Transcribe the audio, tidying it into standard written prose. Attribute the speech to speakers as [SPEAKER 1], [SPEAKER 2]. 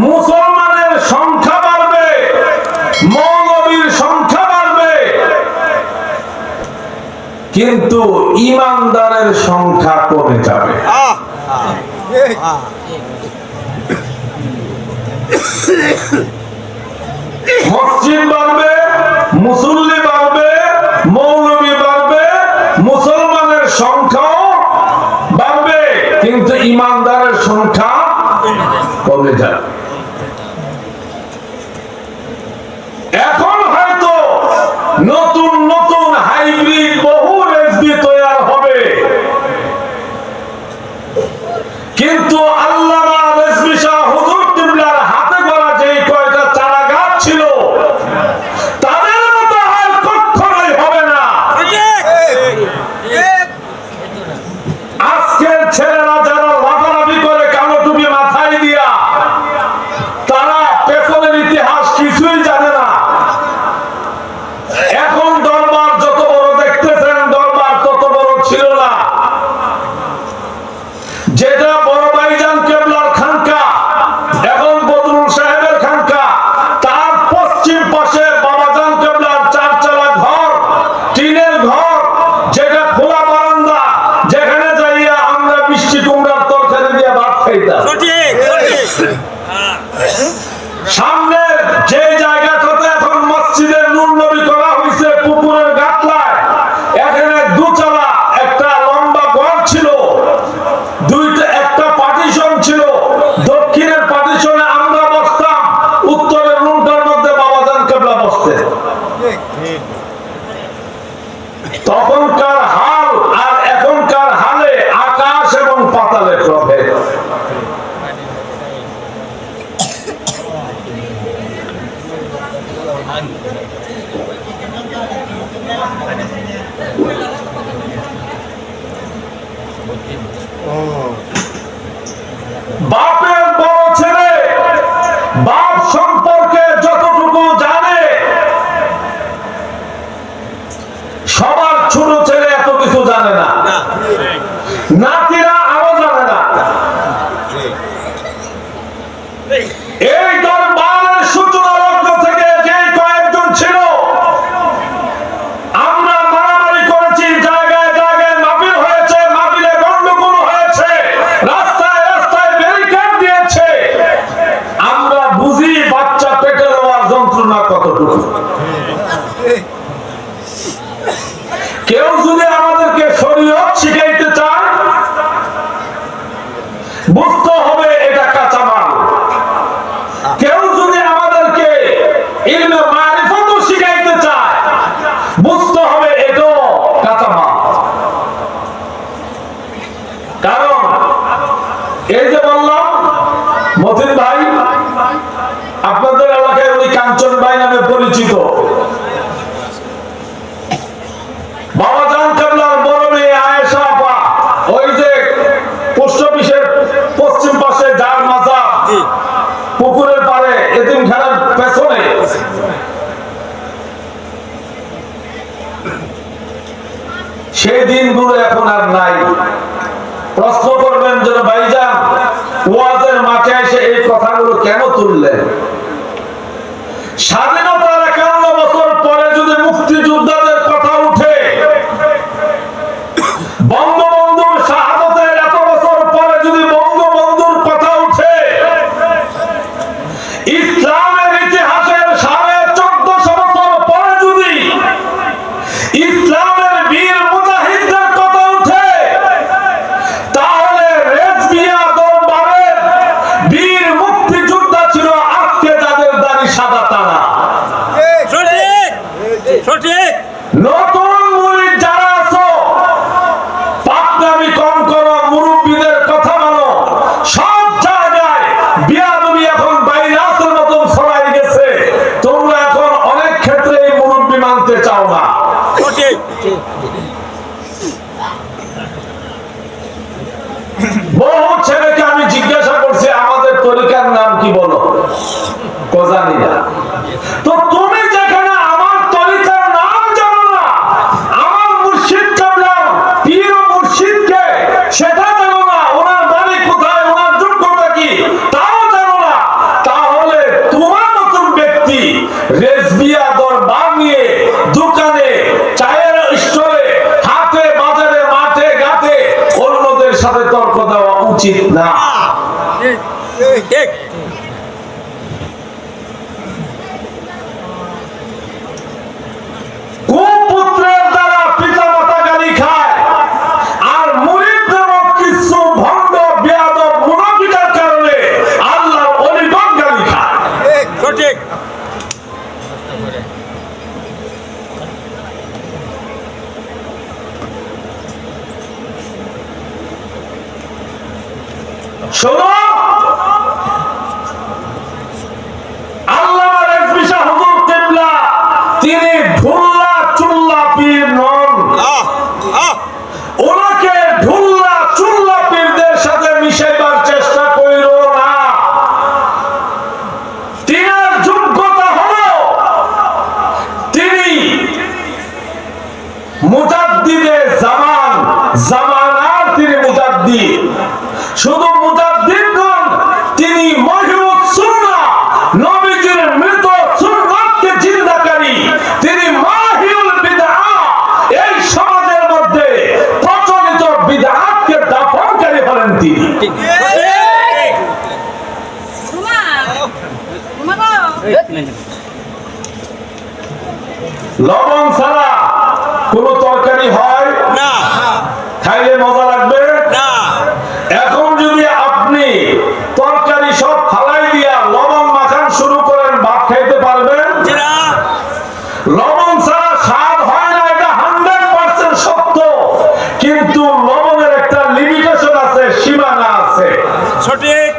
[SPEAKER 1] মুসলমানের সংখ্যা বাড়বে, মৌলবীর সংখ্যা বাড়বে, কিন্তু ইমানদারের সংখ্যা কমে যাবে। মসজিদ বাড়বে, মুসল্লি বাড়বে, মৌলবী বাড়বে, মুসলমানের সংখ্যাও বাড়বে, কিন্তু ইমানদারের সংখ্যা কমে যাবে। এখন হয়তো নতুন নতুন হাইব্রিড বহু রেসবি তৈরি হবে, কিন্তু আল্লামা রেজভী শাহ হুজুর কিবলার হাতে গড়া যে কয়টা চারা গাছ ছিল তাদের মতো আর কখনোই হবে না। আজকের ছেলেরা যারা লাফালাফি করে কালো টুপি মাথায় দিয়া, তারা পেছনের ইতিহাস কিছুই জানে না। এখন দরবার যত বড় দেখতেছেন, দরবার তত বড় ছিল না। যেটা বড় ভাইজান কেবলার খানকা, এখন বদরুল সাহেবের খানকা, তার পশ্চিম পাশে বাবাজান কেবলার চারচালা ঘর, টিনের ঘর, যেটা খোলা বারান্দা, যেখানে যাইয়া আমরা মিষ্টি কুমড়ার তরকারি দিয়ে ভাত খাইতাম। সামনে যে জায়গাটাতে এখন মসজিদের নূর নবী করা হয়েছে পুকুরের গাটলায়, এখানে দুচালা একটা লম্বা ঘর ছিল, একটা পার্টিশন ছিল। দক্ষিণের পার্টিশনে আমরা বসতাম, উত্তরের রুমটার মধ্যে বাবাজান কেবলা বসতেন। তখনকার হাল আর এখনকার হালে আকাশ এবং পাতালের প্রভেদ। বাপের বড় ছেলে বাপ সম্পর্কে যতটুকু জানে, সবার ছোট ছেলে এত কিছু জানে না, নাতিরা আরো জানে না। এই দরবারের সূচনা লগ্ন থেকে যে কয়েকজন ছিল, আমরা মারামারি করেছি, জায়গায় জায়গায় মাহফিল হয়েছে, মাহফিলে গন্ডগোল হয়েছে, রাস্তায় রাস্তায় ব্যারিকেড দিয়েছে। আমরা বুঝি বাচ্চা পেটে নেওয়ার যন্ত্রণা কতটুকু। কেউ যদি আমাদেরকে শরীয়ত শিখাইতে চায়, বুঝতে হবে এটা কাঁচামাল। কেউ যদি আমাদেরকে ইলমে মারিফত শিখাইতে চায়, বুঝতে হবে এটাও কাঁচামাল। কারণ এই যে বললাম, মতিন ভাই আপনাদের এলাকায় উনি কাঞ্চন ভাই নামে পরিচিত। বাবাজান কেবলার বড় মেয়ে আয়েশা আপা, ওই যে পোস্ট অফিসের পশ্চিম পাশে যার মাজার, পুকুরের পাড়ে এতিমখানার পেছনে, সেই দিনগুলো এখন আর নাই। প্রশ্ন করবেন যেন ভাইজান ওয়াজের মাঠে এসে এই কথাগুলো কেন তুললেন? স্বাধীনতার 51 বছর পরে যদি মুক্তিযোদ্ধাদের কথা উঠে, বঙ্গবন্ধুর শাহাদাতের এত বছর পরে যদি বঙ্গবন্ধুর কথা উঠে, ইসলামের ইতিহাসের 1450 বছর পরে যদি ইসলামের বীর মুজাহিদদের কথা উঠে, তাহলে রেজভিয়া দরবারের বীর মুক্তিযোদ্ধা ছিল আজকে যাদের দাড়ি সাদা তারা। নতুন মুরিদ যারা আছো, পাকনামি কম করো, মুরব্বীদের কথা মানো। সব জায়গায় বিয়াদবি এখন ভাইরাসের মতন ছড়াই গেছে। তোমরা এখন অনেক ক্ষেত্রে এই মুরব্বী মানতে চাও না। বহু ছেলেকে আমি জিজ্ঞাসা করছি আমাদের তরিকার নাম কি বলো, জানি না। তো তুমি যেখানে আমার তরিকার নাম জানো না, আমার মুর্শিদ কেবলা পীর ও মুর্শিদকে সেটা জানো না, ওনার বাড়ি কোথায়, ওনার যোগ্যতা কি তাও জানো না, উচিত না। কুপুত্রের দ্বারা পিতা মাতা গালি খায়, আর মুরিদ নামক কিছু ভণ্ড বেয়াদব মুনাফিকের কারণে আল্লাহর ওলিগণ গালি খায়।
[SPEAKER 2] সঠিক।
[SPEAKER 1] শোনো, আল্লামা রেজভী শাহ হুজুর কিবলা তিনি ঢুল্লা চুল্লা পীর নন। ওনাকে ঢুল্লা চুল্লা পীরদের সাথে মিশাইবার চেষ্টা কইরো না। তিনার যোগ্যতা হলো তিনি মুজাদ্দিদে জামান, জামানার তিনি মুজাদ্দিদ। শুধু মুজাদ্দিদ নন, তিনি মহিউস সুন্নাহ, নবীজির মৃত সুন্নাতকে জিন্দাকারী, তিনি মাহিউল বিদআহ, এই সমাজের মধ্যে প্রচলিত বিদআতকে দাফনকারী হলেন তিনি। লবণ ছাড়া কোন তরকারি হয়
[SPEAKER 2] না,
[SPEAKER 1] খাইলে মজা লাগবে
[SPEAKER 2] না।
[SPEAKER 1] এখন যদি আপনি তরকারি সব ফালাই দিয়া লবণ মাখান শুরু করেন, ভাত খাইতে পারবেন?
[SPEAKER 2] না।
[SPEAKER 1] লবণ ছাড়া স্বাদ হয় না, এটা 100% সত্য। কিন্তু লবণের একটা লিমিটেশন আছে, সীমানা আছে।
[SPEAKER 2] সঠিক।